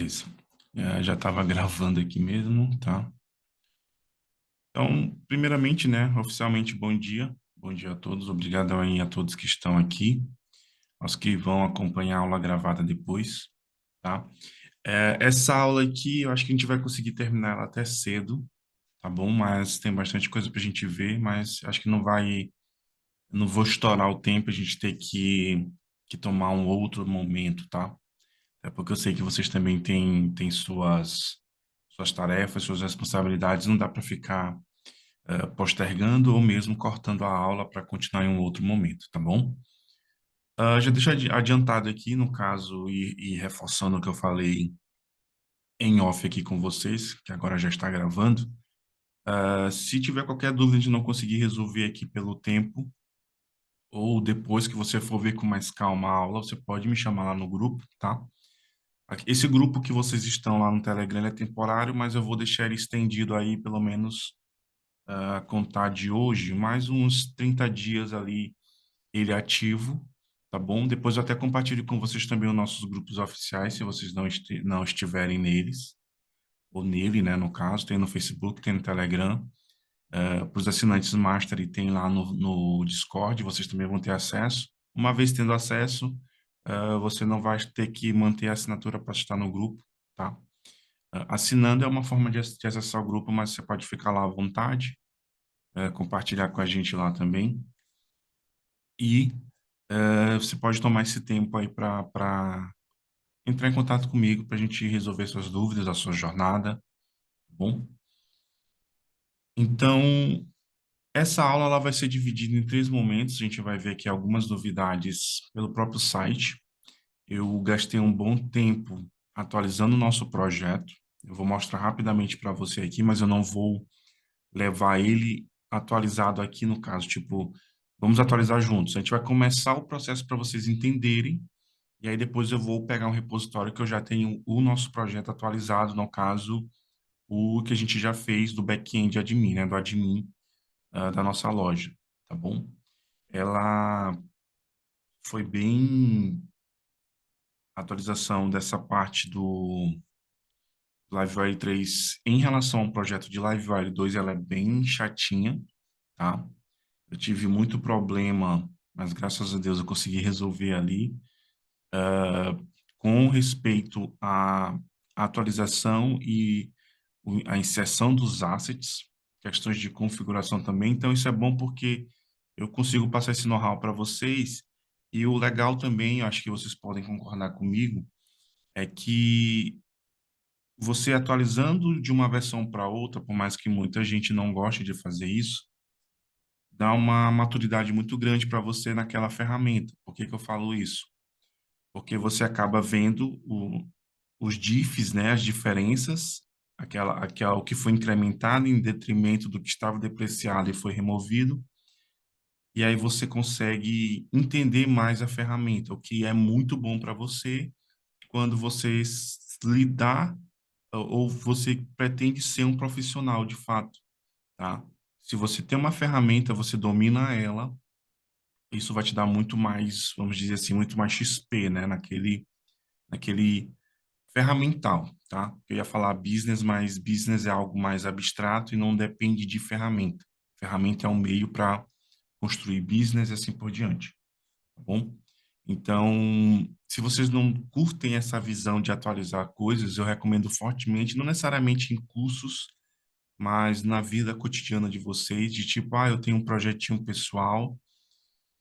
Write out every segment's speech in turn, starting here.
Beleza. Já estava gravando aqui mesmo, tá? Então, primeiramente, né, oficialmente, bom dia. Bom dia a todos. Obrigado aí a todos que estão aqui, aos que vão acompanhar a aula gravada depois, tá? Essa aula aqui, eu acho que a gente vai conseguir terminar ela até cedo, tá bom? Mas tem bastante coisa para a gente ver, mas acho que não vou estourar o tempo, a gente ter que tomar um outro momento, tá? É porque eu sei que vocês também têm suas tarefas, suas responsabilidades, não dá para ficar postergando ou mesmo cortando a aula para continuar em um outro momento, tá bom? Já deixo adiantado aqui, no caso, e reforçando o que eu falei em off aqui com vocês, que agora já está gravando. Se tiver qualquer dúvida de não conseguir resolver aqui pelo tempo, ou depois que você for ver com mais calma a aula, você pode me chamar lá no grupo, tá? Esse grupo que vocês estão lá no Telegram ele é temporário, mas eu vou deixar ele estendido aí, pelo menos a contar de hoje, mais uns 30 dias ali, ele é ativo, tá bom? Depois eu até compartilho com vocês também os nossos grupos oficiais, se vocês não estiverem neles, ou nele, né, no caso, tem no Facebook, tem no Telegram. Para os assinantes Master e tem lá no Discord, vocês também vão ter acesso. Uma vez tendo acesso, você não vai ter que manter a assinatura para estar no grupo, tá? Assinando é uma forma de acessar o grupo, mas você pode ficar lá à vontade, compartilhar com a gente lá também. E você pode tomar esse tempo aí para entrar em contato comigo para a gente resolver suas dúvidas, a sua jornada, tá bom? Então, essa aula ela vai ser dividida em três momentos. A gente vai ver aqui algumas novidades pelo próprio site. Eu gastei um bom tempo atualizando o nosso projeto. Eu vou mostrar rapidamente para você aqui, mas eu não vou levar ele atualizado aqui no caso. Tipo, vamos atualizar juntos. A gente vai começar o processo para vocês entenderem, e aí depois eu vou pegar um repositório que eu já tenho o nosso projeto atualizado, no caso, o que a gente já fez do back-end admin, né, do admin da nossa loja, tá bom? Ela foi bem a atualização dessa parte do LiveWire 3 em relação ao projeto de LiveWire 2, ela é bem chatinha, tá? Eu tive muito problema, mas graças a Deus eu consegui resolver ali, com respeito à atualização e a inserção dos assets, questões de configuração também. Então, isso é bom porque eu consigo passar esse know-how para vocês. E o legal também, eu acho que vocês podem concordar comigo, é que você atualizando de uma versão para outra, por mais que muita gente não goste de fazer isso, dá uma maturidade muito grande para você naquela ferramenta. Por que que eu falo isso? Porque você acaba vendo os diffs, né, as diferenças, o que foi incrementado em detrimento do que estava depreciado e foi removido, e aí você consegue entender mais a ferramenta, o que é muito bom para você quando você lidar ou você pretende ser um profissional de fato, tá? Se você tem uma ferramenta, você domina ela, isso vai te dar muito mais, vamos dizer assim, muito mais XP, né, naquele ferramental, tá? Eu ia falar business, mas business é algo mais abstrato e não depende de ferramenta. Ferramenta é um meio para construir business e assim por diante, tá bom? Então, se vocês não curtem essa visão de atualizar coisas, eu recomendo fortemente, não necessariamente em cursos, mas na vida cotidiana de vocês, de tipo, eu tenho um projetinho pessoal,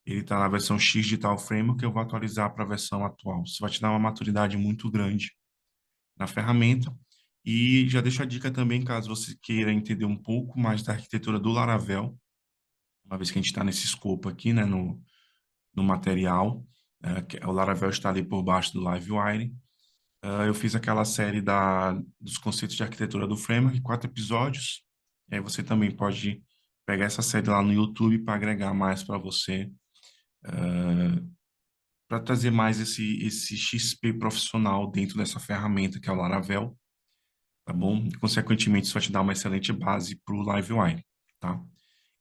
ele está na versão X de tal framework, eu vou atualizar para a versão atual. Isso vai te dar uma maturidade muito grande na ferramenta. E já deixo a dica também, caso você queira entender um pouco mais da arquitetura do Laravel, uma vez que a gente está nesse escopo aqui, né, no material, o Laravel está ali por baixo do Livewire. Eu fiz aquela série dos conceitos de arquitetura do framework, 4 episódios. E aí você também pode pegar essa série lá no YouTube para agregar mais para você, para trazer mais esse XP profissional dentro dessa ferramenta que é o Laravel, tá bom? E, consequentemente, isso vai te dar uma excelente base para o Livewire, tá?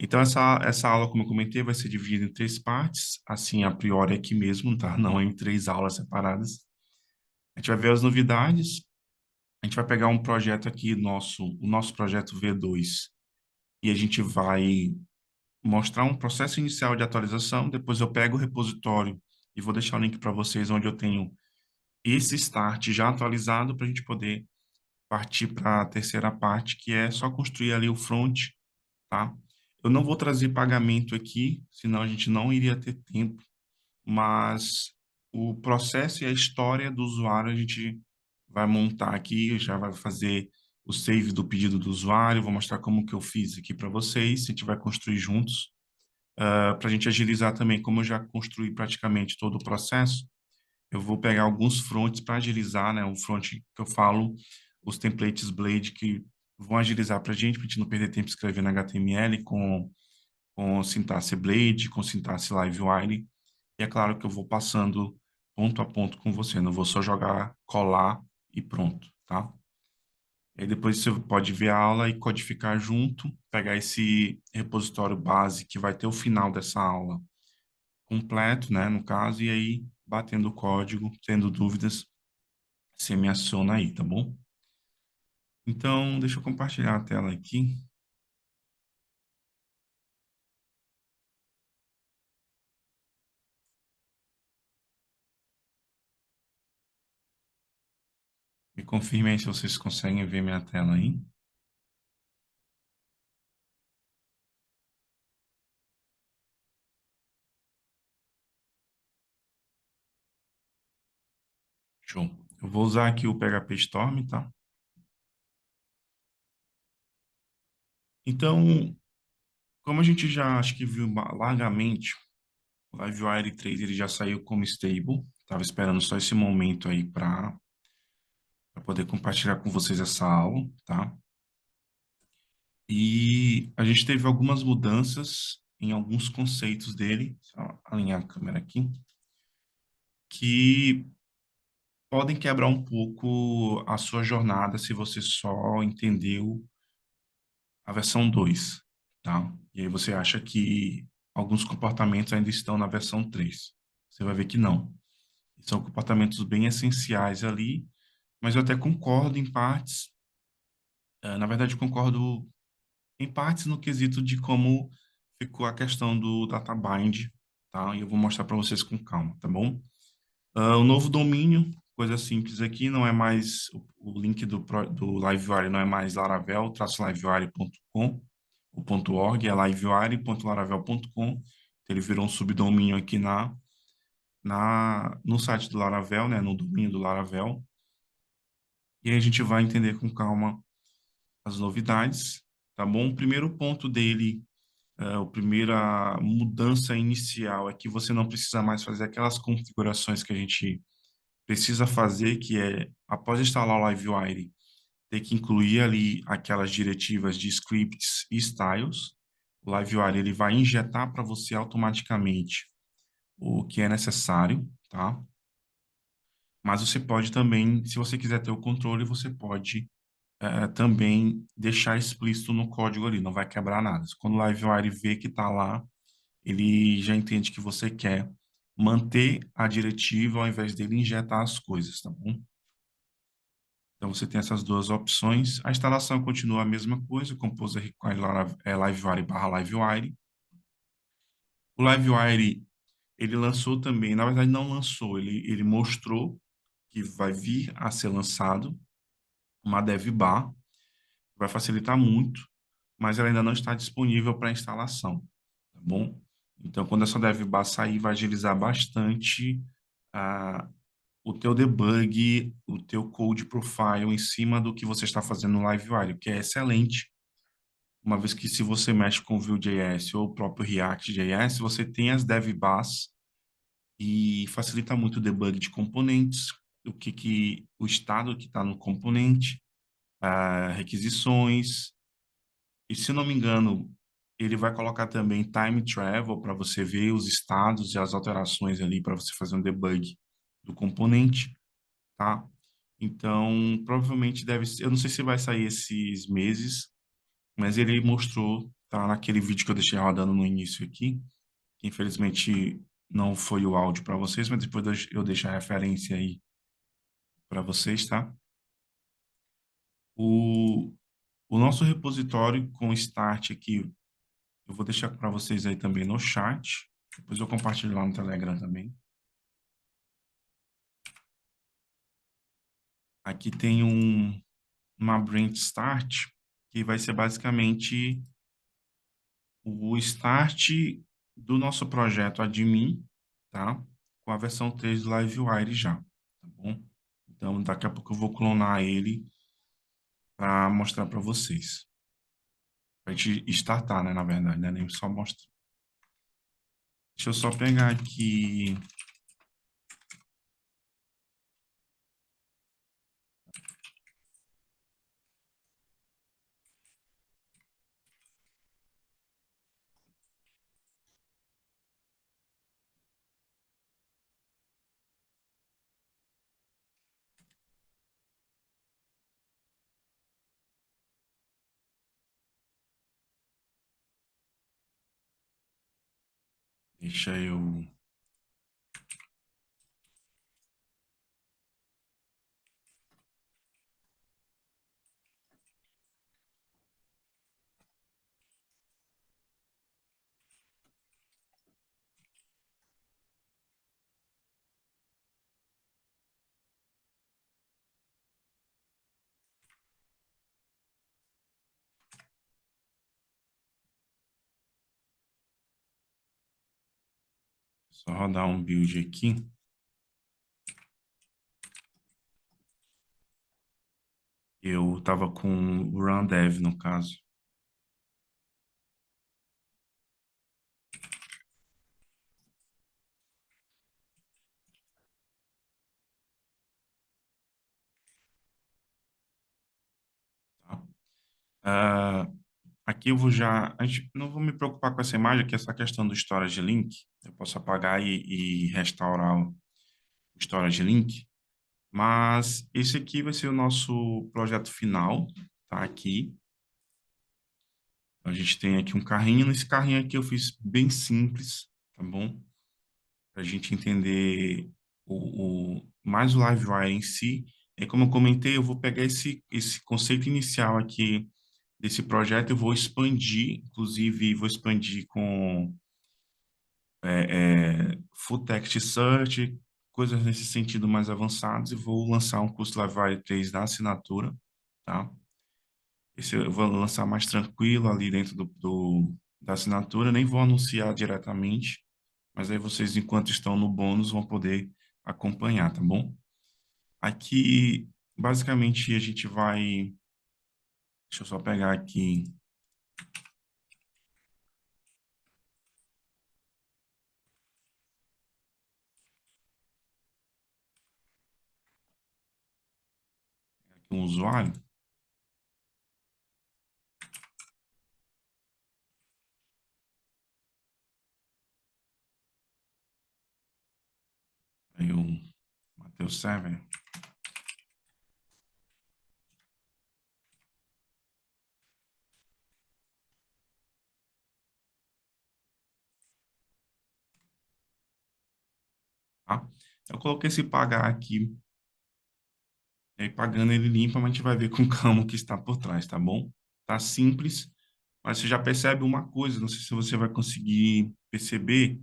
Então, essa aula, como eu comentei, vai ser dividida em três partes, assim, a priori aqui mesmo, tá? Não em três aulas separadas. A gente vai ver as novidades, A gente vai pegar um projeto aqui, o nosso projeto V2, e a gente vai mostrar um processo inicial de atualização. Depois eu pego o repositório e vou deixar o link para vocês, onde eu tenho esse start já atualizado para a gente poder partir para a terceira parte, que é só construir ali o front, tá? Eu não vou trazer pagamento aqui, senão a gente não iria ter tempo, mas o processo e a história do usuário a gente vai montar aqui, já vai fazer o save do pedido do usuário, vou mostrar como que eu fiz aqui para vocês, a gente vai construir juntos, para a gente agilizar também, como eu já construí praticamente todo o processo, eu vou pegar alguns fronts para agilizar, né? O front que eu falo, os templates Blade que vão agilizar para a gente não perder tempo escrevendo HTML com sintaxe Blade, com sintaxe Livewire. E é claro que eu vou passando ponto a ponto com você, não vou só jogar, colar e pronto, tá? Aí depois você pode ver a aula e codificar junto, pegar esse repositório base que vai ter o final dessa aula completo, né, no caso, e aí batendo o código, tendo dúvidas, você me aciona aí, tá bom? Então, deixa eu compartilhar a tela aqui. Me confirmem aí se vocês conseguem ver minha tela aí. Show. Eu vou usar aqui o PHP Storm, tá? Então, como a gente já acho que viu largamente, o Livewire 3 ele já saiu como stable. Tava esperando só esse momento aí para poder compartilhar com vocês essa aula, tá? E a gente teve algumas mudanças em alguns conceitos dele, só alinhar a câmera aqui, que podem quebrar um pouco a sua jornada se você só entendeu a versão 2, tá? E aí você acha que alguns comportamentos ainda estão na versão 3. Você vai ver que não. São comportamentos bem essenciais ali, mas eu até concordo em partes. Na verdade, eu concordo em partes no quesito de como ficou a questão do data bind, tá? E eu vou mostrar para vocês com calma, tá bom? O novo domínio, coisa simples aqui, não é mais o link do Livewire, não é mais laravel-livewire.com, o .org é livewire.laravel.com. Então, ele virou um subdomínio aqui no site do Laravel, né, no domínio do Laravel. E aí a gente vai entender com calma as novidades, tá bom? O primeiro ponto dele, a primeira mudança inicial é que você não precisa mais fazer aquelas configurações que a gente precisa fazer, que é, após instalar o Livewire, ter que incluir ali aquelas diretivas de scripts e styles. O Livewire ele vai injetar para você automaticamente o que é necessário, tá? Mas você pode também, se você quiser ter o controle, você pode também deixar explícito no código ali, não vai quebrar nada. Quando o Livewire vê que está lá, ele já entende que você quer manter a diretiva ao invés dele injetar as coisas, tá bom? Então, você tem essas duas opções. A instalação continua a mesma coisa, Composer require Livewire barra Livewire. O Livewire, ele lançou também, na verdade não lançou, ele mostrou que vai vir a ser lançado uma dev bar, vai facilitar muito, mas ela ainda não está disponível para instalação, tá bom? Então, quando essa dev bar sair, vai agilizar bastante a o teu debug, o teu code profile em cima do que você está fazendo no Livewire, que é excelente, uma vez que se você mexe com Vue.js ou o próprio React.js, você tem as devbars e facilita muito o debug de componentes, o estado que está no componente, requisições, e se não me engano, ele vai colocar também time travel para você ver os estados e as alterações ali para você fazer um debug do componente, tá? Então, provavelmente deve ser, eu não sei se vai sair esses meses, mas ele mostrou, tá naquele vídeo que eu deixei rodando no início aqui, que infelizmente não foi o áudio para vocês, mas depois eu deixo a referência aí para vocês, tá? O, o nosso repositório com start aqui, eu vou deixar para vocês aí também no chat. Depois eu compartilho lá no Telegram também. Aqui tem uma branch start, que vai ser basicamente o start do nosso projeto admin, tá? Com a versão 3 do Livewire já, tá bom? Então, daqui a pouco eu vou clonar ele para mostrar para vocês. Para a gente startar, né? Na verdade, né? Nem só mostrar. Deixa eu só pegar aqui. Deixa eu. Só rodar um build aqui. Eu estava com o run dev no caso. Tá? Ah, aqui eu vou já. Não vou me preocupar com essa imagem, que essa questão do storage link. Eu posso apagar e restaurar o storage link. Mas esse aqui vai ser o nosso projeto final, tá? Aqui. A gente tem aqui um carrinho. Nesse carrinho aqui eu fiz bem simples, tá bom? Para a gente entender mais o LiveWire em si. É como eu comentei, eu vou pegar esse conceito inicial aqui desse projeto, eu vou expandir, inclusive vou expandir com Full Text Search, coisas nesse sentido mais avançados, e vou lançar um curso LiveWire 3 da assinatura, tá? Esse eu vou lançar mais tranquilo ali dentro da assinatura, nem vou anunciar diretamente, mas aí vocês, enquanto estão no bônus, vão poder acompanhar, tá bom? Aqui, basicamente, a gente vai. Deixa eu só pegar aqui um usuário. Aí o Matheus Server. Tá? Eu coloquei esse pagar aqui, e aí pagando ele limpa, mas a gente vai ver com calma o que está por trás, tá bom? Tá simples, mas você já percebe uma coisa, não sei se você vai conseguir perceber.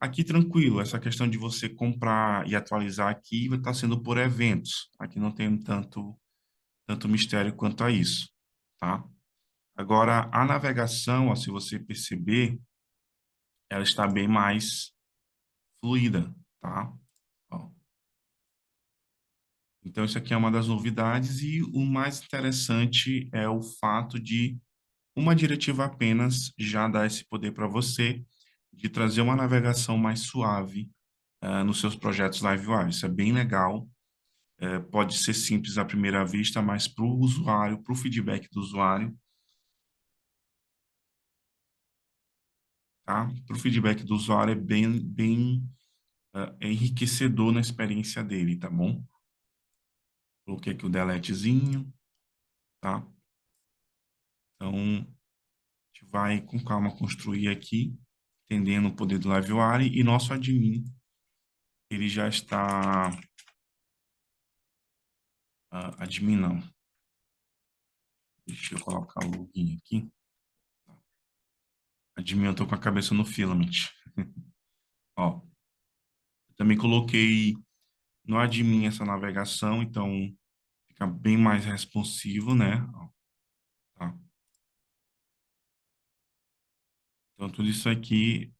Aqui tranquilo, essa questão de você comprar e atualizar aqui vai estar sendo por eventos. Aqui não tem tanto mistério quanto a isso, tá? Agora, a navegação, ó, se você perceber, ela está bem mais fluida, tá? Ó, então, isso aqui é uma das novidades e o mais interessante é o fato de uma diretiva apenas já dá esse poder para você de trazer uma navegação mais suave nos seus projetos LiveWire. Isso é bem legal. Pode ser simples à primeira vista, mas para o usuário, para o feedback do usuário, tá? Para o feedback do usuário é bem enriquecedor na experiência dele, tá bom? Coloquei aqui o deletezinho, tá? Então, a gente vai com calma construir aqui, entendendo o poder do LiveWire, e nosso admin, ele já está... admin não. Deixa eu colocar o login aqui. Admin, eu tô com a cabeça no Filament. Ó, também coloquei no admin essa navegação, então fica bem mais responsivo, né? Ó, tá? Então, tudo isso aqui.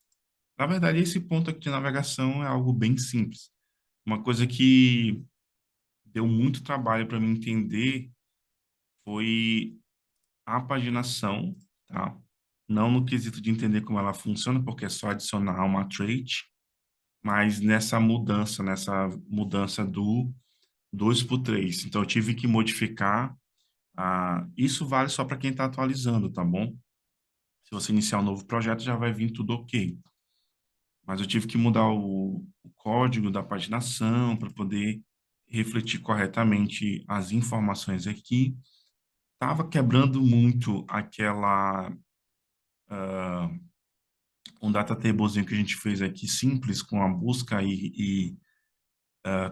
Na verdade, esse ponto aqui de navegação é algo bem simples. Uma coisa que deu muito trabalho para mim entender foi a paginação, tá? Não no quesito de entender como ela funciona, porque é só adicionar uma trait, mas nessa mudança do 2 por 3. Então, eu tive que modificar. Isso vale só para quem está atualizando, tá bom? Se você iniciar um novo projeto, já vai vir tudo ok. Mas eu tive que mudar o código da paginação para poder refletir corretamente as informações aqui. Estava quebrando muito um data tablezinho que a gente fez aqui simples com a busca e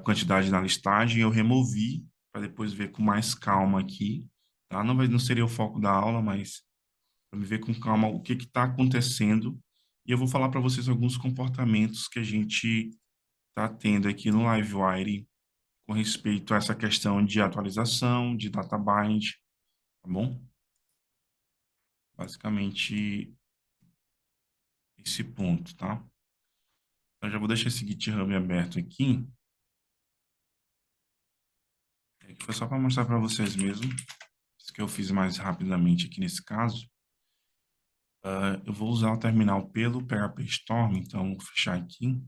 quantidade na listagem. Eu removi para depois ver com mais calma aqui, tá? Não seria o foco da aula, mas para me ver com calma o que está acontecendo. E eu vou falar para vocês alguns comportamentos que a gente está tendo aqui no Livewire com respeito a essa questão de atualização, de data bind, tá bom? Basicamente, esse ponto, tá? Então, já vou deixar esse GitHub aberto aqui. Que foi só para mostrar para vocês mesmo. Isso que eu fiz mais rapidamente aqui nesse caso. Eu vou usar o terminal pelo PHP Storm, então vou fechar aqui.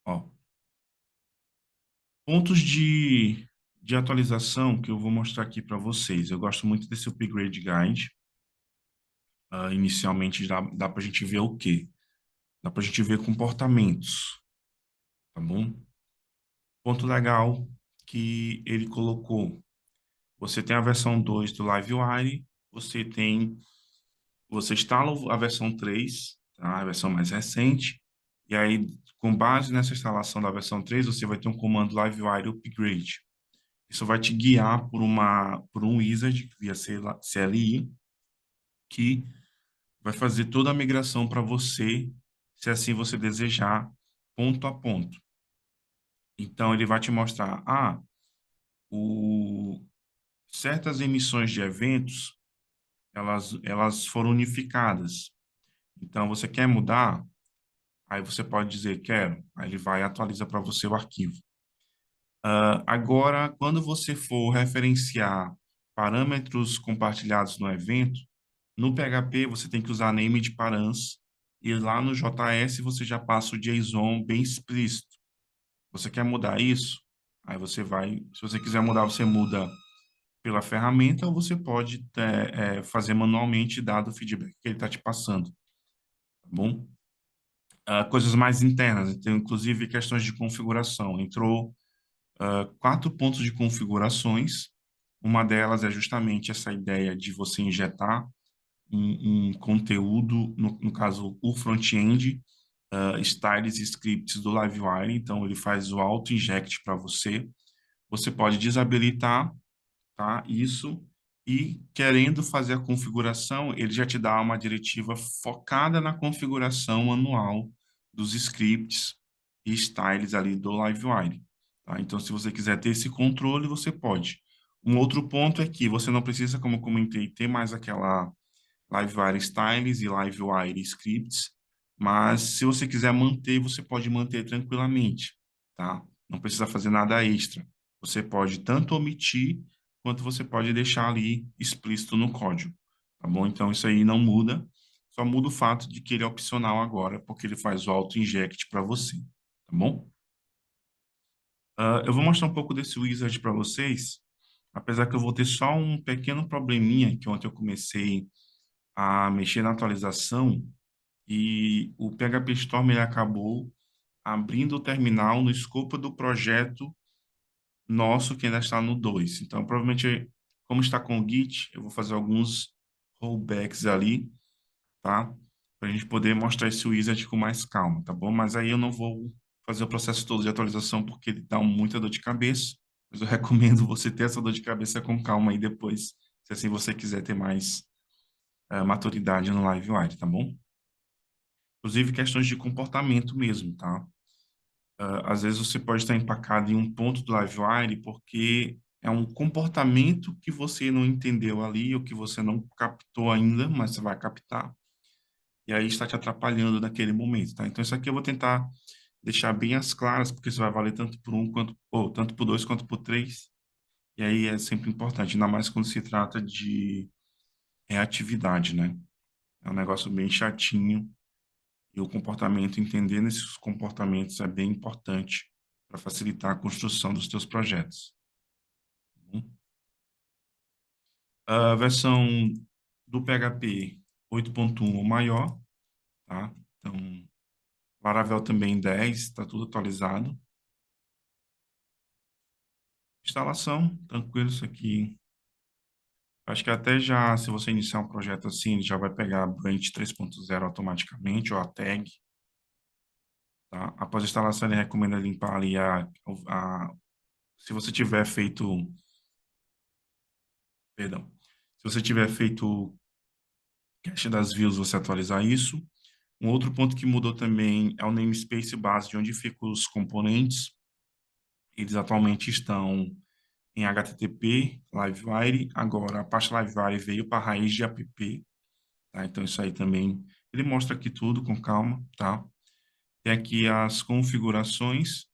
Ó, pontos de atualização que eu vou mostrar aqui para vocês. Eu gosto muito desse Upgrade Guide. Inicialmente dá para a gente ver o quê? Dá para a gente ver comportamentos, tá bom? Ponto legal que ele colocou. Você tem a versão 2 do Livewire, você instala a versão 3, tá? A versão mais recente, e aí, com base nessa instalação da versão 3, você vai ter um comando Livewire Upgrade. Isso vai te guiar por um wizard via CLI, que vai fazer toda a migração para você, se assim você desejar, ponto a ponto. Então, ele vai te mostrar, o, certas emissões de eventos, elas foram unificadas. Então, você quer mudar? Aí você pode dizer, quero. Aí ele vai e atualiza para você o arquivo. Agora, quando você for referenciar parâmetros compartilhados no evento, no PHP você tem que usar name de params, e lá no JS você já passa o JSON bem explícito. Você quer mudar isso? Aí você vai, se você quiser mudar, você muda pela ferramenta ou você pode fazer manualmente dado o feedback que ele está te passando, tá bom? Coisas mais internas, então, inclusive questões de configuração. Entrou 4 pontos de configurações. Uma delas é justamente essa ideia de você injetar um conteúdo, no caso, o front-end, styles e scripts do Livewire. Então, ele faz o auto-inject para você. Você pode desabilitar, tá? Isso. E querendo fazer a configuração, ele já te dá uma diretiva focada na configuração manual dos scripts e styles ali do Livewire, tá? Então, se você quiser ter esse controle, você pode. Um outro ponto é que você não precisa, como eu comentei, ter mais aquela Livewire Styles e Livewire Scripts, mas se você quiser manter, você pode manter tranquilamente, tá? Não precisa fazer nada extra. Você pode tanto omitir, quanto você pode deixar ali explícito no código, tá bom? Então, isso aí não muda, só muda o fato de que ele é opcional agora, porque ele faz o auto-inject para você, tá bom? Eu vou mostrar um pouco desse wizard para vocês, apesar que eu vou ter só um pequeno probleminha, que ontem eu comecei a mexer na atualização e o PHP Storm ele acabou abrindo o terminal no escopo do projeto nosso que ainda está no 2. Então, provavelmente, como está com o Git, eu vou fazer alguns rollbacks ali, tá? Para a gente poder mostrar esse wizard com mais calma, tá bom? Mas aí eu não vou fazer o processo todo de atualização porque ele dá muita dor de cabeça. Mas eu recomendo você ter essa dor de cabeça com calma aí depois, se assim você quiser ter mais maturidade no LiveWire, tá bom? Inclusive questões de comportamento mesmo, tá? Às vezes você pode estar empacado em um ponto do LiveWire porque é um comportamento que você não entendeu ali ou que você não captou ainda, mas você vai captar. E aí está te atrapalhando naquele momento, tá? Então isso aqui eu vou tentar deixar bem as claras, porque isso vai valer tanto por um quanto, ou tanto por dois quanto por três. E aí é sempre importante, ainda mais quando se trata de reatividade, né? É um negócio bem chatinho e o comportamento, entendendo esses comportamentos é bem importante para facilitar a construção dos teus projetos. Tá bom? A versão do PHP 8.1 ou maior, tá? Então, Laravel também 10, está tudo atualizado. Instalação, tranquilo, isso aqui. Acho que até já, se você iniciar um projeto assim, ele já vai pegar a Branch 3.0 automaticamente, ou a tag, tá? Após a instalação, ele recomenda limpar ali se você tiver feito, perdão, se você tiver feito cache das views, você atualizar isso. Um outro ponto que mudou também é o namespace base, de onde ficam os componentes. Eles atualmente estão em HTTP, Livewire. Agora, a parte Livewire veio para a raiz de app, tá? Então, isso aí também, ele mostra aqui tudo com calma, tá? Tem aqui as configurações.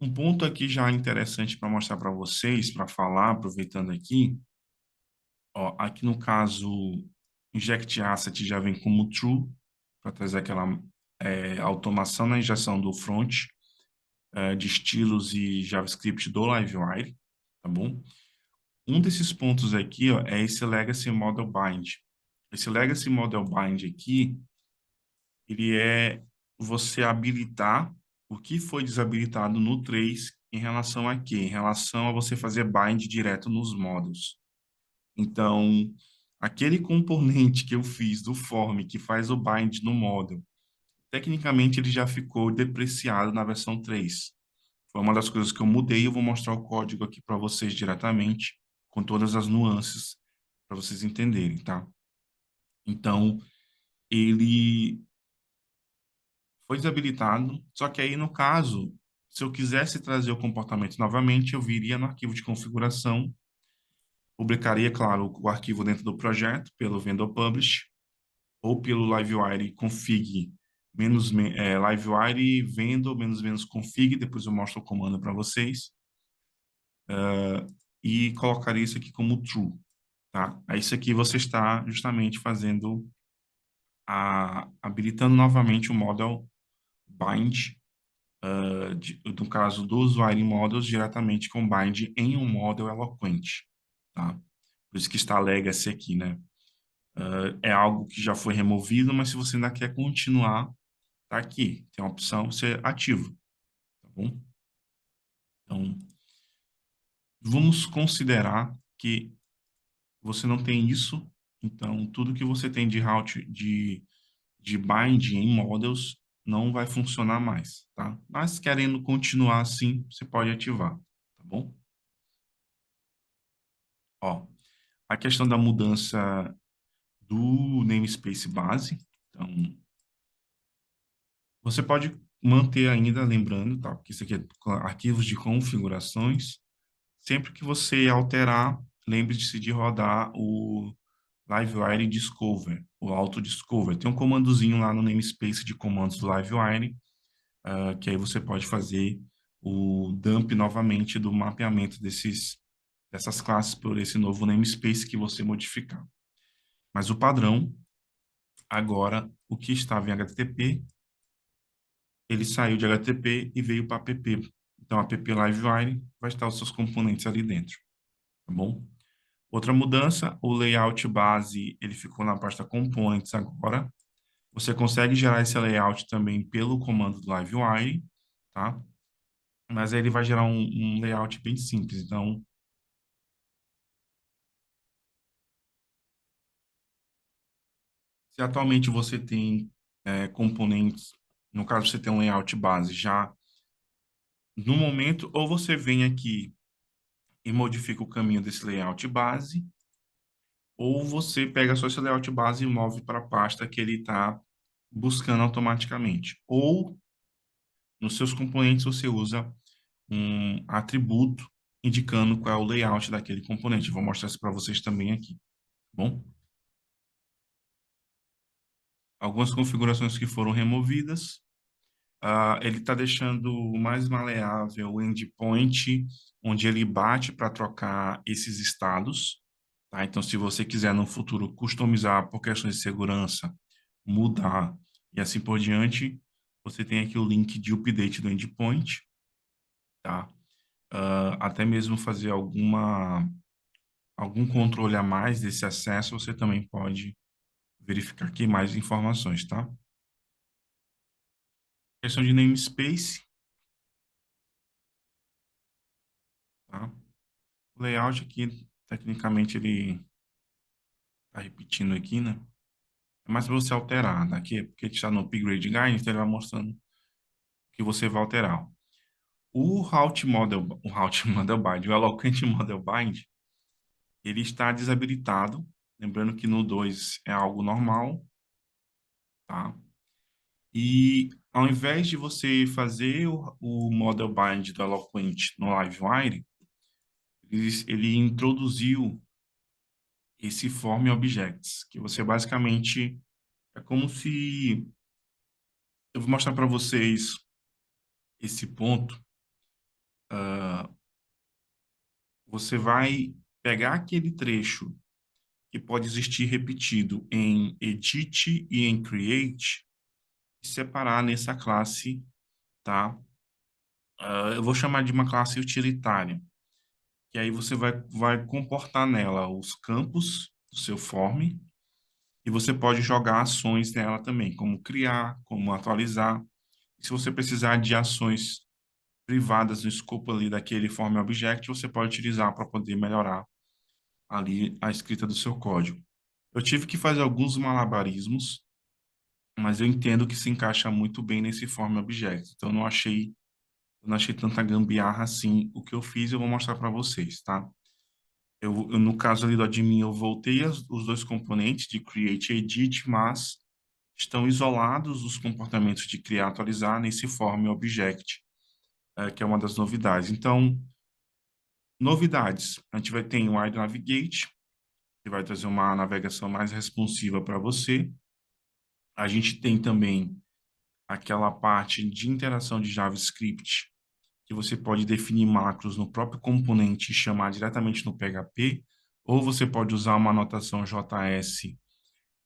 Um ponto aqui já interessante para mostrar para vocês, para falar, aproveitando aqui, ó, aqui no caso, Inject Asset já vem como true, para trazer aquela automação na injeção do front, de estilos e JavaScript do Livewire, tá bom? Um desses pontos aqui, ó, é esse Legacy Model Bind. Esse Legacy Model Bind aqui, ele é você habilitar o que foi desabilitado no 3 em relação a quê? Em relação a você fazer bind direto nos módulos. Então, aquele componente que eu fiz do form que faz o bind no módulo, tecnicamente ele já ficou depreciado na versão 3. Foi uma das coisas que eu mudei, eu vou mostrar o código aqui para vocês diretamente, com todas as nuances, para vocês entenderem, tá? Então, ele foi desabilitado, só que aí, no caso, se eu quisesse trazer o comportamento novamente, eu viria no arquivo de configuração, publicaria, claro, o arquivo dentro do projeto, pelo vendor publish, ou pelo livewire config livewire vendor menos config, depois eu mostro o comando para vocês, e colocaria isso aqui como true, tá? Aí isso aqui você está justamente fazendo, habilitando novamente o model bind, no caso do usuário em models, diretamente com bind em um model Eloquent, tá? Por isso que está legacy aqui, né? É algo que já foi removido, mas se você ainda quer continuar, tá aqui. Tem a opção, você ativa, tá bom? Então, vamos considerar que você não tem isso, então tudo que você tem de route de bind em models não vai funcionar mais, tá? Mas querendo continuar assim, você pode ativar, tá bom? Ó, a questão da mudança do namespace base, então, você pode manter ainda, lembrando, tá? Porque isso aqui é arquivos de configurações. Sempre que você alterar, lembre-se de rodar o Livewire Discover, o Auto Discover. Tem um comandozinho lá no namespace de comandos do Livewire, que aí você pode fazer o dump novamente do mapeamento dessas classes por esse novo namespace que você modificar. Mas o padrão, agora, o que estava em HTTP, ele saiu de HTTP e veio para app. Então, app Livewire vai estar os seus componentes ali dentro, tá bom? Outra mudança, o layout base, ele ficou na pasta components agora. Você consegue gerar esse layout também pelo comando do Livewire, tá? Mas aí ele vai gerar um layout bem simples. Então, se atualmente você tem componentes, no caso você tem um layout base já No momento, ou você vem aqui e modifica o caminho desse layout base, ou você pega só esse layout base e move para a pasta que ele está buscando automaticamente. Ou, nos seus componentes, você usa um atributo indicando qual é o layout daquele componente. Eu vou mostrar isso para vocês também aqui, tá bom? Algumas configurações que foram removidas. Ele está deixando mais maleável o endpoint, onde ele bate para trocar esses estados. Tá? Então, se você quiser no futuro customizar por questões de segurança, mudar e assim por diante, você tem aqui o link de update do endpoint, tá? Até mesmo fazer algum controle a mais desse acesso, você também pode verificar aqui mais informações, tá? Questão de namespace, tá? O layout aqui, tecnicamente, ele está repetindo aqui, né? É mais para você alterar, daqui, porque está no Upgrade Guide, então ele vai mostrando o que você vai alterar. O Route Model Bind, o Eloquent Model Bind, ele está desabilitado. Lembrando que no 2 é algo normal, tá? E ao invés de você fazer o Model Bind do Eloquent no Livewire, ele introduziu esse Form Objects, que você basicamente é como se eu vou mostrar para vocês esse ponto. Você vai pegar aquele trecho que pode existir repetido em edit e em create e separar nessa classe, tá? Eu vou chamar de uma classe utilitária, que aí você vai comportar nela os campos do seu form e você pode jogar ações nela também, como criar, como atualizar. E se você precisar de ações privadas no escopo ali daquele form object, você pode utilizar para poder melhorar ali a escrita do seu código. Eu tive que fazer alguns malabarismos, mas eu entendo que se encaixa muito bem nesse form object. Então eu não achei tanta gambiarra assim. O que eu fiz eu vou mostrar para vocês, tá? No caso ali do admin, eu voltei os dois componentes de create e edit, mas estão isolados os comportamentos de criar e atualizar nesse form object, que é uma das novidades. Então, novidades. A gente vai ter o Wide Navigate, que vai trazer uma navegação mais responsiva para você. A gente tem também aquela parte de interação de JavaScript, que você pode definir macros no próprio componente e chamar diretamente no PHP, ou você pode usar uma anotação JS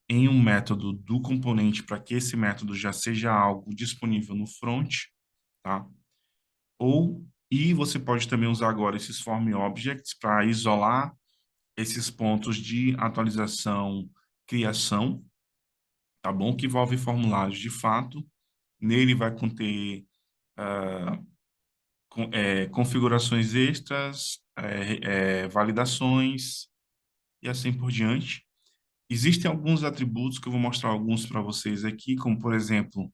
em um método do componente para que esse método já seja algo disponível no front, tá? E você pode também usar agora esses form objects para isolar esses pontos de atualização, criação, tá bom? Que envolve formulários de fato. Nele vai conter configurações extras, validações e assim por diante. Existem alguns atributos que eu vou mostrar alguns para vocês aqui, como por exemplo,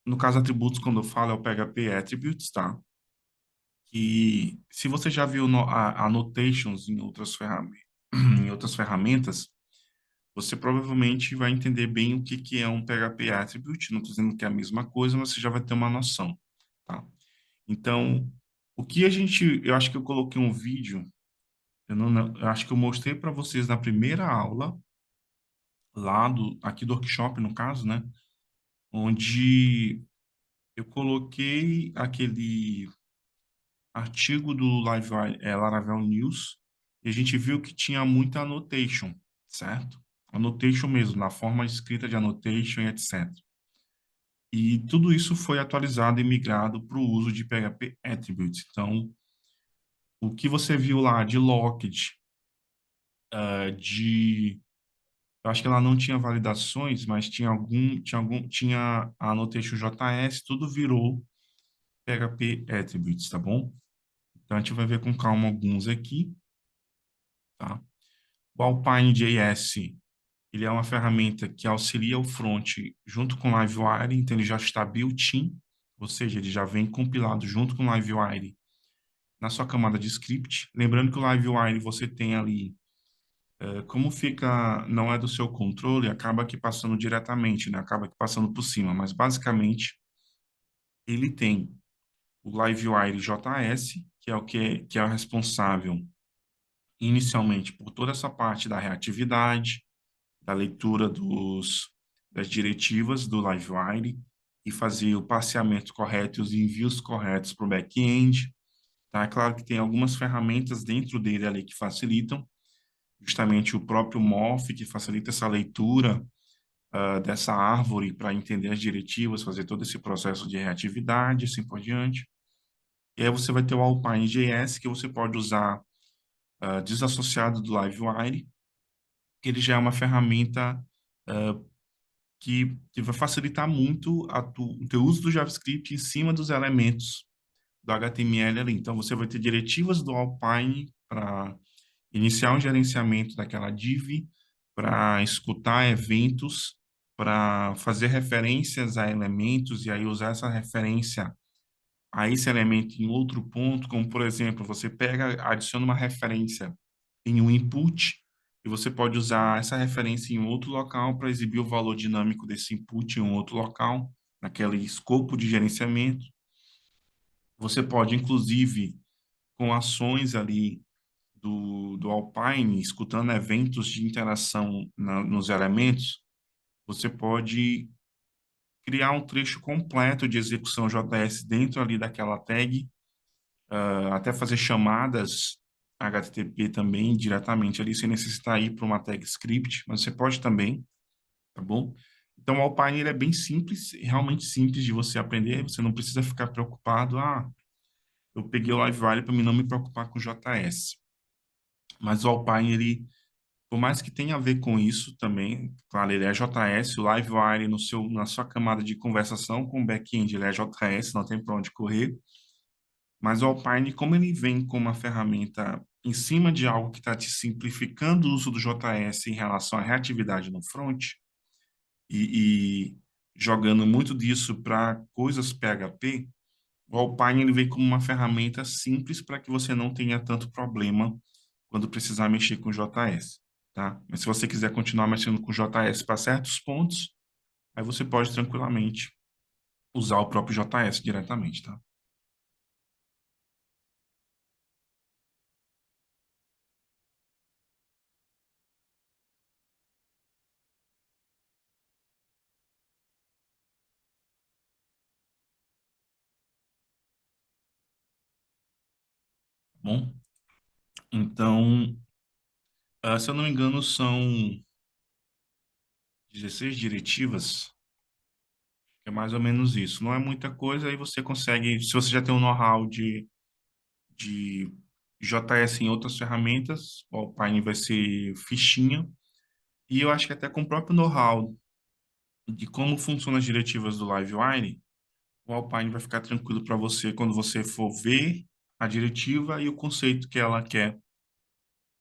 no caso atributos, quando eu falo é o PHP Attributes, tá? Que se você já viu annotations em outras ferramentas, em outras ferramentas, você provavelmente vai entender bem o que que é um PHP Attribute. Não estou dizendo que é a mesma coisa, mas você já vai ter uma noção, tá? Então, o que a gente, eu acho que eu coloquei um vídeo, eu acho que eu mostrei para vocês na primeira aula, aqui do workshop, no caso, né? Onde eu coloquei aquele artigo do Laravel News e a gente viu que tinha muita annotation, certo? Annotation mesmo, na forma escrita de annotation e etc. E tudo isso foi atualizado e migrado para o uso de PHP Attributes. Então, o que você viu lá de locked, de eu acho que ela não tinha validações, mas tinha a annotation JS, tudo virou PHP Attributes, tá bom? Então a gente vai ver com calma alguns aqui, tá? O Alpine.js, ele é uma ferramenta que auxilia o front junto com o Livewire, então ele já está built-in, ou seja, ele já vem compilado junto com o Livewire na sua camada de script. Lembrando que o Livewire você tem ali, como fica, não é do seu controle, acaba aqui passando diretamente, né? Acaba aqui passando por cima, mas basicamente ele tem o Livewire JS, que é que é o responsável inicialmente por toda essa parte da reatividade, da leitura das diretivas do Livewire e fazer o passeamento correto e os envios corretos para o back-end. Tá? É claro que tem algumas ferramentas dentro dele ali que facilitam, justamente o próprio Morph, que facilita essa leitura dessa árvore para entender as diretivas, fazer todo esse processo de reatividade, assim por diante. E aí você vai ter o Alpine.js, que você pode usar desassociado do Livewire, que ele já é uma ferramenta que vai facilitar muito o teu uso do JavaScript em cima dos elementos do HTML ali. Então, você vai ter diretivas do Alpine para iniciar um gerenciamento daquela div, para escutar eventos, para fazer referências a elementos e aí usar essa referência a esse elemento em outro ponto, como por exemplo, você pega, adiciona uma referência em um input e você pode usar essa referência em outro local para exibir o valor dinâmico desse input em um outro local, naquele escopo de gerenciamento. Você pode, inclusive, com ações ali do Alpine, escutando eventos de interação nos elementos, você pode criar um trecho completo de execução JS dentro ali daquela tag, até fazer chamadas HTTP também diretamente ali, sem necessitar ir para uma tag script, mas você pode também, tá bom? Então, o Alpine ele é bem simples, realmente simples de você aprender, você não precisa ficar preocupado, eu peguei o Livewire para mim não me preocupar com JS. Mas o Alpine, ele, por mais que tenha a ver com isso também, claro, ele é JS, o Livewire na sua camada de conversação com o back-end, ele é JS, não tem para onde correr. Mas o Alpine, como ele vem com uma ferramenta em cima de algo que está te simplificando o uso do JS em relação à reatividade no front e jogando muito disso para coisas PHP, o Alpine ele vem como uma ferramenta simples para que você não tenha tanto problema quando precisar mexer com JS, tá? Mas se você quiser continuar mexendo com JS para certos pontos, aí você pode tranquilamente usar o próprio JS diretamente, tá? Bom, então, se eu não me engano, são 16 diretivas, é mais ou menos isso. Não é muita coisa, aí você consegue, se você já tem um know-how de JS em outras ferramentas, o Alpine vai ser fichinha. E eu acho que até com o próprio know-how de como funcionam as diretivas do Livewire, o Alpine vai ficar tranquilo para você quando você for ver a diretiva e o conceito que ela quer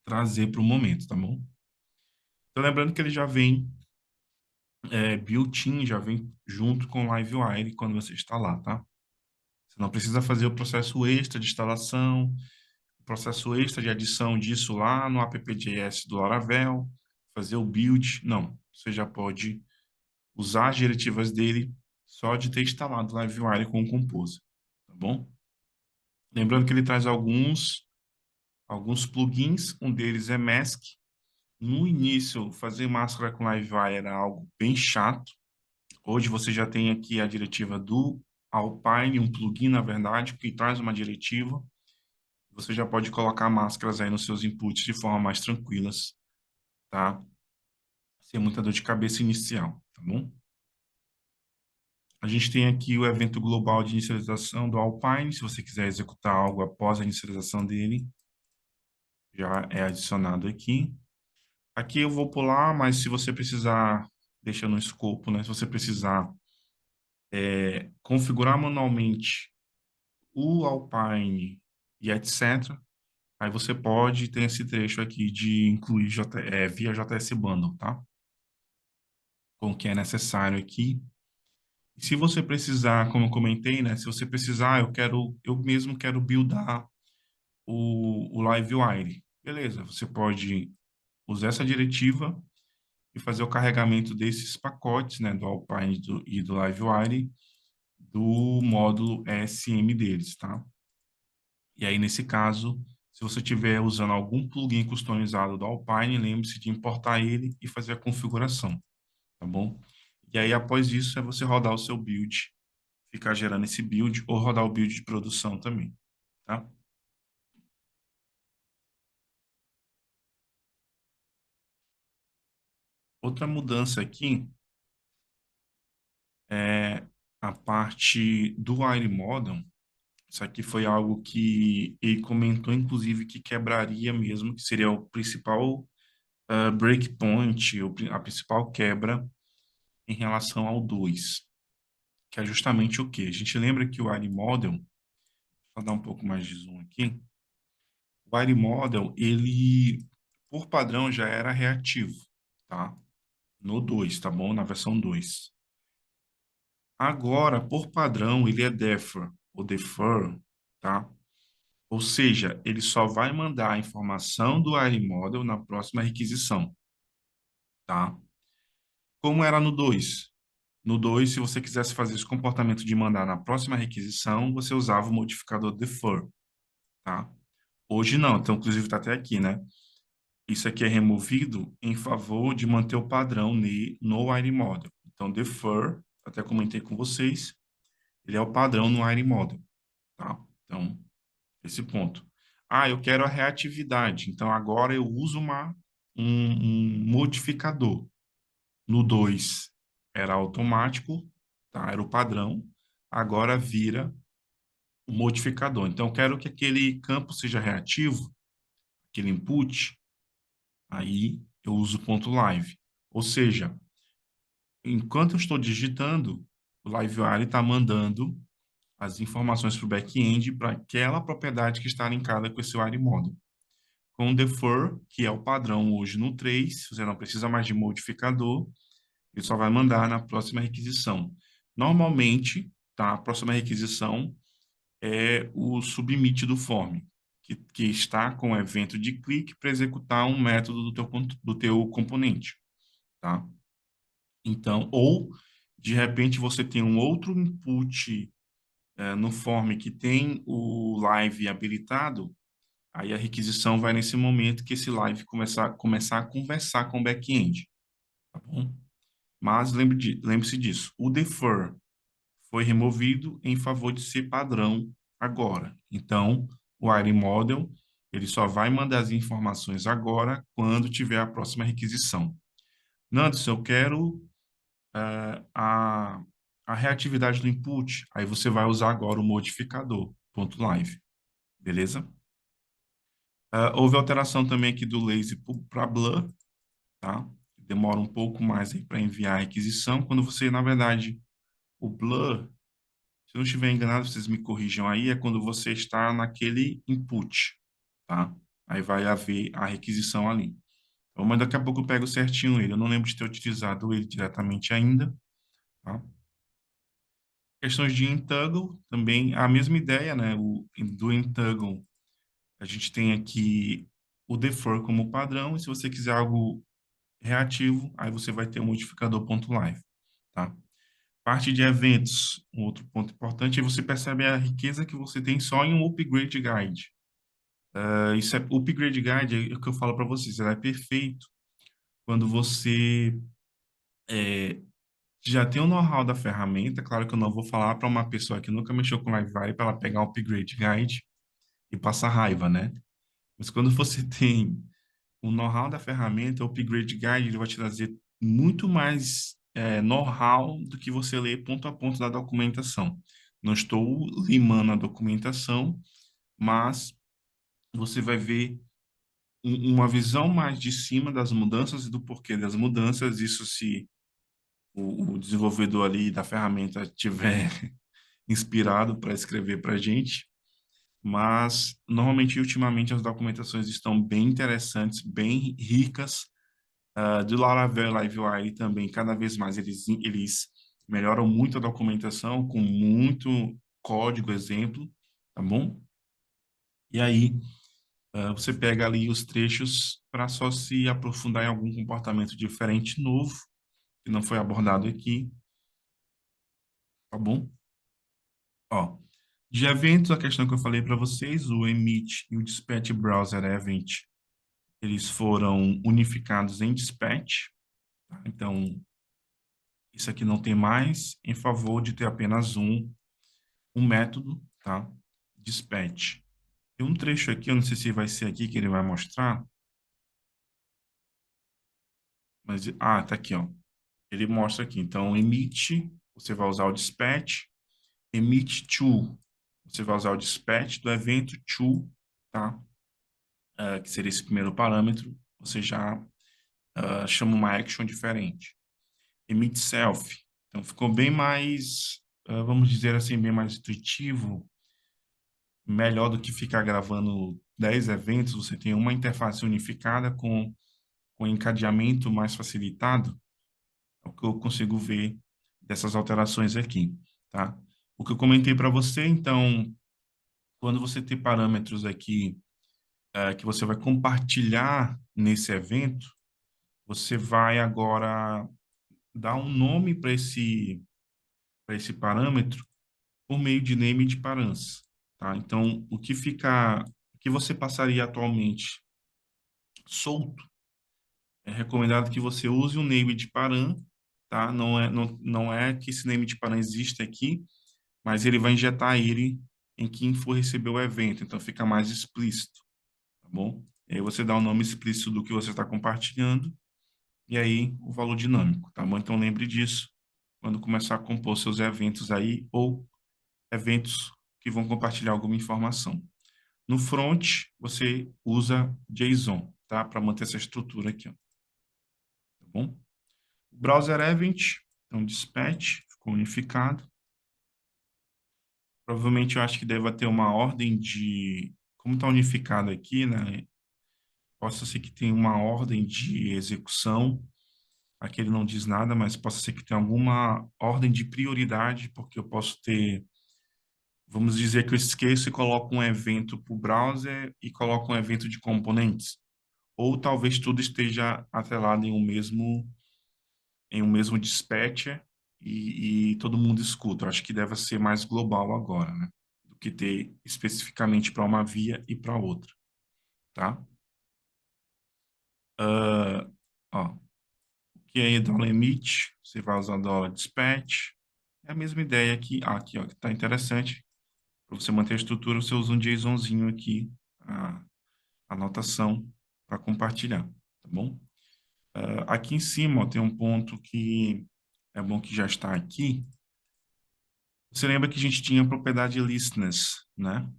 trazer para o momento, tá bom? Então, lembrando que ele já vem built-in, já vem junto com o Livewire quando você instalar, tá? Você não precisa fazer o processo extra de instalação, o processo extra de adição disso lá no app.js do Laravel, fazer o build. Não, você já pode usar as diretivas dele só de ter instalado o Livewire com o Composer, tá bom? Lembrando que ele traz alguns plugins, um deles é Mask. No início, fazer máscara com Livewire era algo bem chato. Hoje você já tem aqui a diretiva do Alpine, um plugin, na verdade, que traz uma diretiva. Você já pode colocar máscaras aí nos seus inputs de forma mais tranquilas, tá? Sem muita dor de cabeça inicial, tá bom? A gente tem aqui o evento global de inicialização do Alpine, se você quiser executar algo após a inicialização dele, já é adicionado aqui. Aqui eu vou pular, mas se você precisar, deixa no escopo, né? Se você precisar configurar manualmente o Alpine e etc., aí você pode ter esse trecho aqui de incluir via JS Bundle, tá? Com o que é necessário aqui. Se você precisar, como eu comentei, né? Se você precisar, eu mesmo quero buildar o LiveWire. Beleza, você pode usar essa diretiva e fazer o carregamento desses pacotes, né? Do Alpine e do LiveWire do módulo ESM deles, tá? E aí, nesse caso, se você estiver usando algum plugin customizado do Alpine, lembre-se de importar ele e fazer a configuração, tá bom? E aí, após isso, é você rodar o seu build, ficar gerando esse build ou rodar o build de produção também, tá? Outra mudança aqui é a parte do Wire Model. Isso aqui foi algo que ele comentou, inclusive, que quebraria mesmo, que seria o principal breakpoint, a principal quebra em relação ao 2, que é justamente o quê? A gente lembra que o Wire Model, vou dar um pouco mais de zoom aqui, o Wire Model, ele, por padrão, já era reativo, tá? No 2, tá bom? Na versão 2. Agora, por padrão, ele é defer, ou defer, tá? Ou seja, ele só vai mandar a informação do Wire Model na próxima requisição, tá? Como era no 2? No 2, se você quisesse fazer esse comportamento de mandar na próxima requisição, você usava o modificador defer, tá? Hoje não, então inclusive está até aqui, né? Isso aqui é removido em favor de manter o padrão no Wire Model. Então, defer, até comentei com vocês, ele é o padrão no Wire Model, tá? Então, esse ponto. Ah, eu quero a reatividade. Então, agora eu uso um modificador. No 2 era automático, tá? Era o padrão. Agora vira o modificador. Então, eu quero que aquele campo seja reativo, aquele input, aí eu uso o ponto live. Ou seja, enquanto eu estou digitando, o LiveWire está mandando as informações para o back-end para aquela propriedade que está linkada com esse wire model. Com o defer, que é o padrão hoje no 3, você não precisa mais de modificador, ele só vai mandar na próxima requisição. Normalmente, tá, a próxima requisição é o submit do form, que está com o evento de clique para executar um método do teu componente, tá? Então, ou de repente você tem um outro input no form que tem o live habilitado, aí a requisição vai nesse momento que esse live começar a conversar com o back-end, tá bom? Mas lembre-se disso, o defer foi removido em favor de ser padrão agora. Então, o Iron Model, ele só vai mandar as informações agora quando tiver a próxima requisição. Nanderson, eu quero a, a reatividade do input. Aí você vai usar agora o modificador, ponto .live. Beleza? Houve alteração também aqui do lazy para blur, tá? Demora um pouco mais para enviar a requisição. Quando você, na verdade, o blur, se eu não estiver enganado, vocês me corrijam aí, é quando você está naquele input, tá? Aí vai haver a requisição ali. Então, mas daqui a pouco eu pego certinho ele. Eu não lembro de ter utilizado ele diretamente ainda, tá? Questões de Integral, também a mesma ideia, né? Do Integral, a gente tem aqui o defer como padrão, e se você quiser algo reativo, aí você vai ter o modificador .live, tá? Parte de eventos, um outro ponto importante é você percebe a riqueza que você tem só em um upgrade guide. Isso é upgrade guide, é o que eu falo para vocês, ela é perfeito quando você já tem o know-how da ferramenta. Claro que eu não vou falar para uma pessoa que nunca mexeu com Livewire para ela pegar um upgrade guide e passar raiva, né? Mas quando você tem o know-how da ferramenta, o upgrade guide ele vai te trazer muito mais know-how do que você ler ponto a ponto da documentação. Não estou limando a documentação, mas você vai ver uma visão mais de cima das mudanças e do porquê das mudanças. Isso se o desenvolvedor ali da ferramenta tiver inspirado para escrever para a gente. Mas, normalmente, ultimamente, as documentações estão bem interessantes, bem ricas. Do Laravel Livewire também, cada vez mais eles melhoram muito a documentação, com muito código, exemplo, tá bom? E aí, você pega ali os trechos para só se aprofundar em algum comportamento diferente novo, que não foi abordado aqui, tá bom? Ó, de eventos, a questão que eu falei para vocês, o emit e o dispatch browser event, eles foram unificados em dispatch, tá? Então, isso aqui não tem mais, em favor de ter apenas um método, tá? Dispatch. Tem um trecho aqui, eu não sei se vai ser aqui que ele vai mostrar, mas, tá aqui, ó. Ele mostra aqui. Então, emit, você vai usar o dispatch. Emit to, você vai usar o dispatch do evento to, tá? Que seria esse primeiro parâmetro. Você já chama uma action diferente. Emit self. Então, ficou bem mais, vamos dizer assim, bem mais intuitivo, melhor do que ficar gravando 10 eventos. Você tem uma interface unificada com encadeamento mais facilitado. É o que eu consigo ver dessas alterações aqui, tá? O que eu comentei para você, então, quando você tem parâmetros aqui que você vai compartilhar nesse evento, você vai agora dar um nome para esse parâmetro por meio de name de params, tá? Então, o que você passaria atualmente solto, é recomendado que você use um name de param, tá? Não é que esse name de param existe aqui, mas ele vai injetar ele em quem for receber o evento, então fica mais explícito, tá bom? E aí você dá o nome explícito do que você está compartilhando e aí o valor dinâmico, tá bom? Então lembre disso quando começar a compor seus eventos aí ou eventos que vão compartilhar alguma informação. No front, você usa JSON, tá? Para manter essa estrutura aqui, ó, tá bom? O browser event, então dispatch, ficou unificado. Provavelmente eu acho que deve ter uma ordem de, como está unificado aqui, né? Possa ser que tenha uma ordem de execução. Aqui ele não diz nada, mas possa ser que tenha alguma ordem de prioridade, porque eu posso ter, vamos dizer que eu esqueço e coloco um evento para o browser e coloco um evento de componentes. Ou talvez tudo esteja atrelado em um mesmo dispatcher e todo mundo escuta. Eu acho que deve ser mais global agora, né? Do que ter especificamente para uma via e para outra, tá? Ó, que é dollar emit, você vai usar dollar dispatch. É a mesma ideia aqui. Aqui, ó, que tá interessante. Para você manter a estrutura, você usa um JSONzinho aqui, a anotação para compartilhar, tá bom? Aqui em cima, ó, tem um ponto que é bom que já está aqui. Você lembra que a gente tinha a propriedade listeners, né?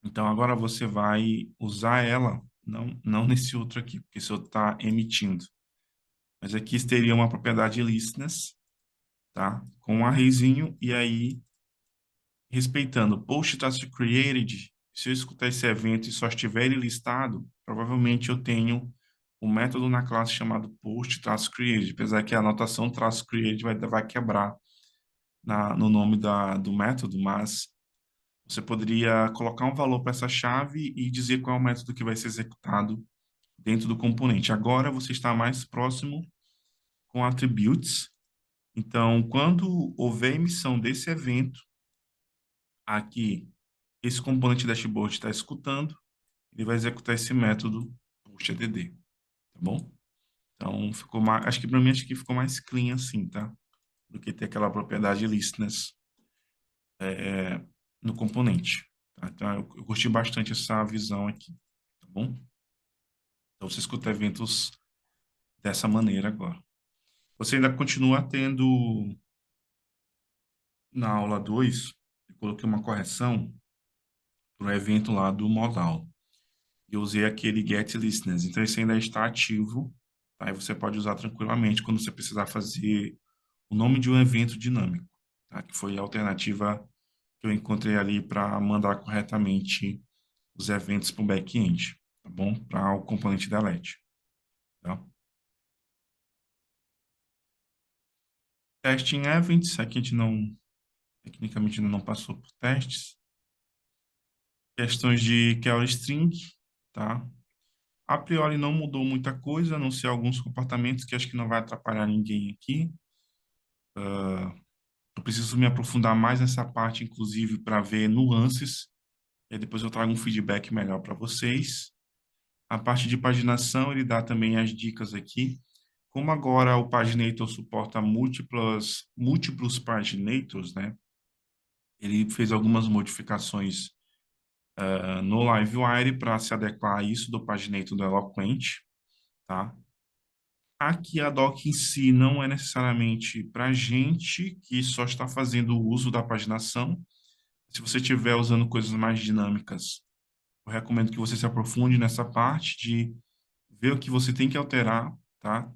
Então, agora você vai usar ela, não nesse outro aqui, porque esse outro está emitindo. Mas aqui teria uma propriedade listeners, tá? Com um arrayzinho, e aí, respeitando post-created, se eu escutar esse evento e só estiver ele listado, provavelmente eu tenho um método na classe chamado post-created, apesar que a anotação -created vai quebrar no nome do método, mas você poderia colocar um valor para essa chave e dizer qual é o método que vai ser executado dentro do componente. Agora você está mais próximo com attributes. Então, quando houver emissão desse evento, aqui, esse componente dashboard está escutando, ele vai executar esse método pushAdd, tá bom? Então, ficou mais, acho que para mim acho que ficou mais clean assim, tá? Do que ter aquela propriedade listeners no componente. Tá? Então, eu curti bastante essa visão aqui, tá bom? Então, você escuta eventos dessa maneira agora. Você ainda continua tendo, na aula 2, eu coloquei uma correção para o evento lá do modal. Eu usei aquele get listeners, então esse ainda está ativo, tá? E você pode usar tranquilamente quando você precisar fazer o nome de um evento dinâmico, tá? Que foi a alternativa que eu encontrei ali para mandar corretamente os eventos para o back-end, tá bom? Para o componente da LED, tá? Testing events, aqui a gente não, tecnicamente ainda não passou por testes. Questões de keyword string, tá? A priori não mudou muita coisa, a não ser alguns comportamentos que acho que não vai atrapalhar ninguém aqui. Eu preciso me aprofundar mais nessa parte, inclusive, para ver nuances, e aí depois eu trago um feedback melhor para vocês. A parte de paginação, ele dá também as dicas aqui. Como agora o Paginator suporta múltiplos paginators, né? Ele fez algumas modificações no Livewire para se adequar a isso do Paginator do Eloquent, tá? Aqui a doc em si não é necessariamente para gente que só está fazendo o uso da paginação. Se você estiver usando coisas mais dinâmicas, eu recomendo que você se aprofunde nessa parte de ver o que você tem que alterar, tá?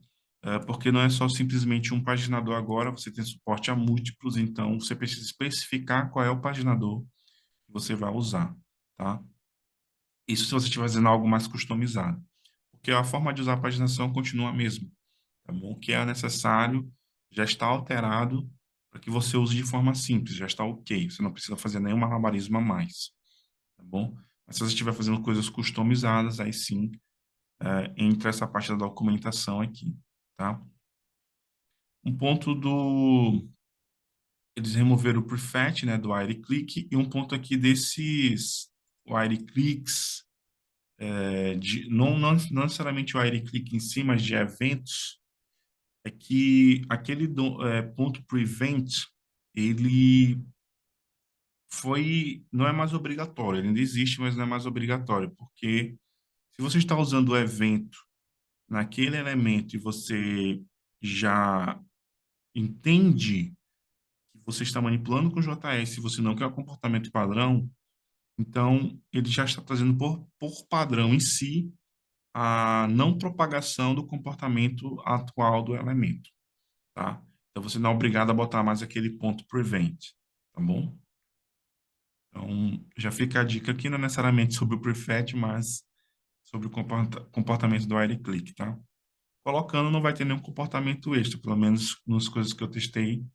Porque não é só simplesmente um paginador agora, você tem suporte a múltiplos, então você precisa especificar qual é o paginador que você vai usar, tá? Isso se você estiver fazendo algo mais customizado. Porque a forma de usar a paginação continua a mesma, tá bom? O que é necessário já está alterado para que você use de forma simples, já está ok. Você não precisa fazer nenhum malabarismo a mais, tá bom? Mas se você estiver fazendo coisas customizadas, aí sim, entra essa parte da documentação aqui, tá? Um ponto do... Eles removeram o prefetch, né, do click e um ponto aqui desses clicks não necessariamente o click em si, mas de eventos, é que aquele ponto prevent, ele não é mais obrigatório, ele ainda existe, mas não é mais obrigatório, porque se você está usando o evento naquele elemento e você já entende que você está manipulando com JS, e você não quer o comportamento padrão, então ele já está trazendo por padrão em si a não propagação do comportamento atual do elemento, tá? Então você não é obrigado a botar mais aquele ponto prevent, tá bom? Então já fica a dica aqui, não necessariamente sobre o prefetch, mas sobre o comportamento do click, tá? Colocando não vai ter nenhum comportamento extra, pelo menos nas coisas que eu testei,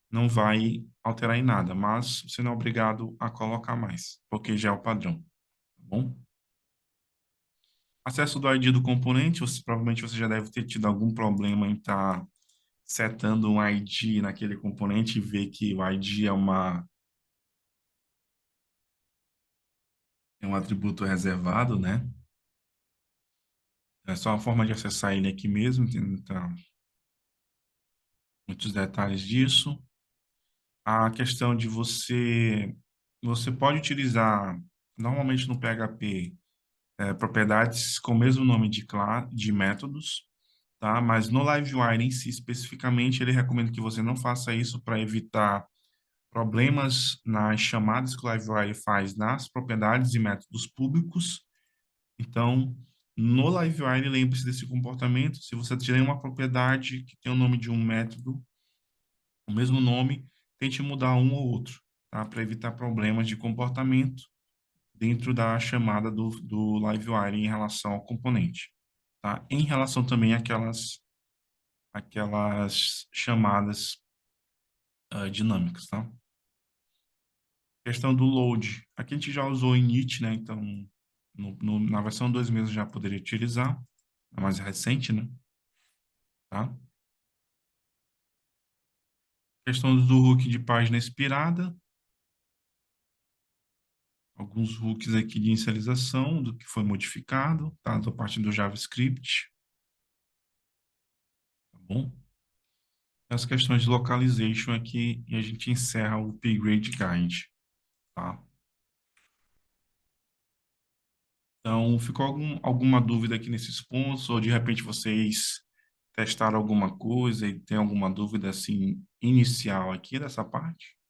não vai alterar em nada, mas você não é obrigado a colocar mais, porque já é o padrão, tá bom? Acesso do ID do componente, provavelmente você já deve ter tido algum problema em estar setando um ID naquele componente e ver que o ID é um atributo reservado, né? É só uma forma de acessar ele aqui mesmo, então, muitos detalhes disso. A questão de você pode utilizar, normalmente no PHP, propriedades com o mesmo nome de métodos, tá? Mas no Livewire em si, especificamente, ele recomenda que você não faça isso para evitar problemas nas chamadas que o Livewire faz nas propriedades e métodos públicos. Então, no Livewire, lembre-se desse comportamento. Se você tiver uma propriedade que tem o nome de um método, o mesmo nome, tente mudar um ou outro, tá? Para evitar problemas de comportamento dentro da chamada do Livewire em relação ao componente, tá? Em relação também àquelas chamadas dinâmicas, tá? Questão do load. Aqui a gente já usou init, né? Então, na versão 2 mesmo já poderia utilizar, a mais recente, né? Tá? Questão do hook de página expirada. Alguns hooks aqui de inicialização do que foi modificado, tá? Da parte do JavaScript, tá bom? As questões de localization aqui e a gente encerra o upgrade guide, tá? Então, ficou alguma dúvida aqui nesses pontos ou de repente vocês testaram alguma coisa e tem alguma dúvida assim inicial aqui dessa parte?